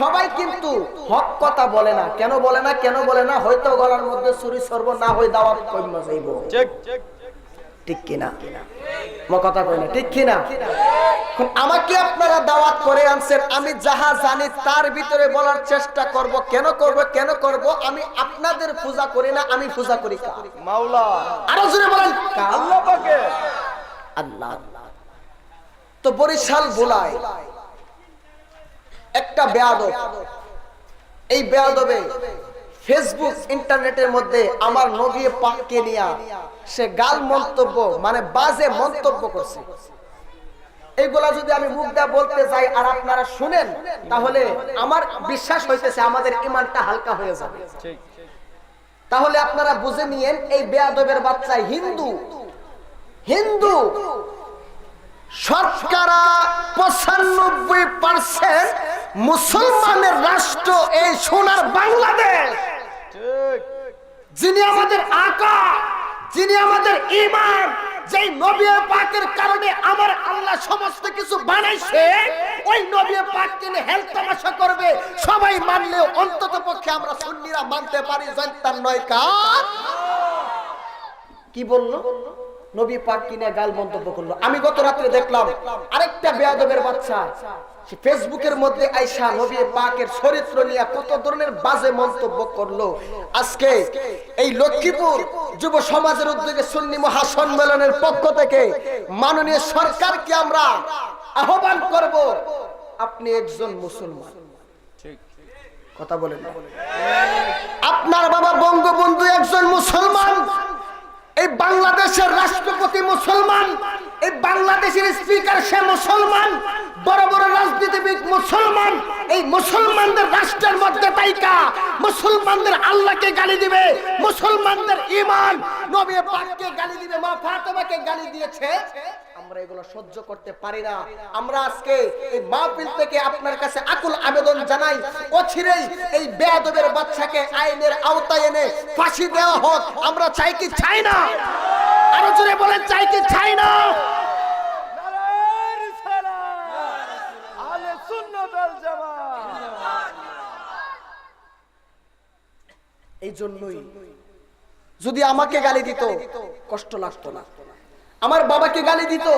সবাই কিন্তু হক কথা বলে না। কেন বলে না? কেন বলে না? হয়তো গলার মধ্যে ছুরি সর্ব না হই দাওয়াত কইমা যাইব। ঠিক কিনা? মো কথা কই না, ঠিক কিনা? আমাকে আপনারা দাওয়াত করে আনছেন, আমি যাহা জানি তার ভিতরে বলার চেষ্টা করব। কেন করব? কেন করব? আমি আপনাদের পূজা করি না, আমি পূজা করি কার? মাওলা। আরো জোরে বলেন, আল্লাহ পাকে। আল্লাহ। তো বরিশাল ভোলায় একটা বেয়াদব, এই বেয়াদবে ফেসবুক ইন্টারনেটের মধ্যে আমার নবী পাককে নিয়ে সে গাল মন্তব্য, মানে বাজে মন্তব্য করছে। এইগুলা যদি আমি মুখ দিয়ে বলতে যাই আর আপনারা শুনেন, তাহলে আমার বিশ্বাস হইতেছে আমাদের ঈমানটা হালকা হয়ে যাবে। তাহলে আপনারা বুঝে নিয়েন, এই বেয়াদবের বাচ্চা হিন্দু হিন্দু শতকরা 95% মুসলমানের রাষ্ট্র এই সোনার বাংলাদেশ। যিনি আমাদের আকা, যিনি আমাদের ঈমান, যেই নবী পাকের কারণে আমার আল্লাহ সমস্ত কিছু বানাইছে, ওই নবী পাককে নিয়ে হেল তামাশা করবে সবাই মানলেও অন্তত পক্ষে আমরা সুন্নিরা মানতে পারি জয়তার নয় কার। কি বললো? নবী পাক কিনে গাল মন্তব্য করলো। আমি গত রাত্রে দেখলাম আরেকটা বেয়াদবের বাচ্চা সে ফেসবুকের মধ্যে আইসা নবী পাকের চরিত্র নিয়ে কত ধরনের বাজে মন্তব্য করলো। আজকে এই লক্ষ্মীপুর যুব সমাজের উদ্যোগে সুন্নি মহাসম্মেলনের পক্ষ থেকে মাননীয় সরকারকে আমরা আহ্বান করব, আপনি একজন মুসলমান, কথা বলেন না, আপনার বাবা বঙ্গবন্ধু একজন মুসলমান, এই বাংলাদেশের রাষ্ট্রপতি মুসলমান, এই বাংলাদেশের স্পিকার সে মুসলমান, বড় বড় রাজনীতিবিদ মুসলমান। এই মুসলমানদের রাষ্ট্রের মধ্যে তাইকা মুসলমানদের আল্লাহকে গালি দিবে, মুসলমানদের ঈমান নবী পাককে গালি দিবে, মা ফাতেমাকে গালি দিয়েছে। আমরা এগুলো সহ্য করতে পারি না। আমরা আজকে এই মাহফিল থেকে আপনার কাছে আকুল আবেদন জানাই, অচিরেই এই বেয়াদবের বাচ্চাকে আইনের আওতায় এনে ফাঁসি দেওয়া হোক। আমরা চাই কি চাই না? আরো জোরে বলেন, চাই কি চাই না? নারায়ে রিসালাত, আহলে সুন্নাত ওয়াল জামাত। এই জন্যই যদি আমাকে গালি দিত কষ্ট লাগতো না, আমার বাবাকে গালি দিত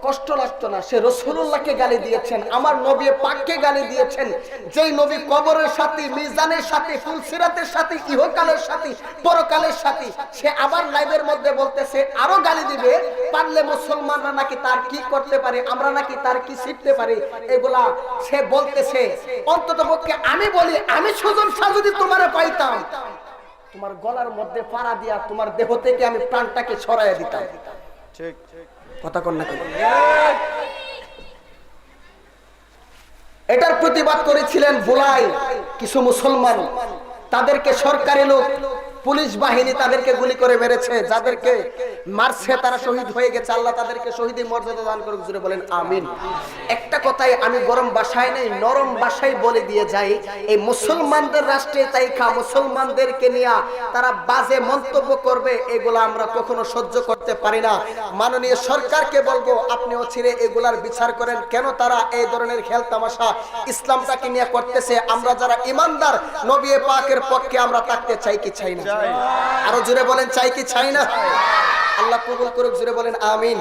কষ্ট লাগতো না। সে রাসূলুল্লাহকে গালি দিয়েছেন, আমার নবী পাককে গালি দিয়েছেন, যেই নবী কবরের সাথী, মিজানের সাথী, ফুলসিরাতের সাথী, ইহকালের সাথী, পরকালের সাথী। সে আবার লাইভের মধ্যে বলতেছে আরো গালি দিবে, পারলে মুসলমানরা নাকি তার কি করতে পারে, আমরা নাকি তার কি শিখতে পারি, এগুলা সে বলতেছে। অন্ততপক্ষে আমি বলি, আমি সুজন শাহ যদি তোমারে পাইতাম, তোমার গলার মধ্যে পাড়া দিয়া তোমার দেহ থেকে আমি প্রাণটাকে ছড়াইয়া দিতাম। ঠিক কথা কন না কেন? এটার প্রতিবাদ করেছিলেন ভোলায় কিছু মুসলমান। তাদেরকে সরকারি লোক, পুলিশ বাহিনী তাদেরকে গুলি করে মেরেছে। যাদেরকে মারছে তারা শহীদ হয়ে গেছে। আল্লাহ তাদেরকে শহীদের মর্যাদা দান করুক, জোরে বলেন আমিন। একটা কথাই আমি গরম ভাষায় নেই, নরম ভাষায় বলে দিয়ে যাই, এই মুসলমানদের রাষ্ট্রে তাইকা মুসলমানদেরকে নিয়ে তারা বাজে মন্তব্য করবে, এগুলো আমরা কখনো সহ্য করতে পারি না। মাননীয় সরকারকে বলবো, আপনি অচিরে এগুলার বিচার করেন। কেন তারা এই ধরনের খেল তামাশা ইসলামটাকে নিয়ে করতেছে? আমরা যারা ইমানদার নবী পাকের পক্ষে আমরা থাকতে চাই কি চাই না? আরো জোরে বলেন, চাই কি চাই না? আল্লাহ কবুল করুক, জোরে বলেন আমিন।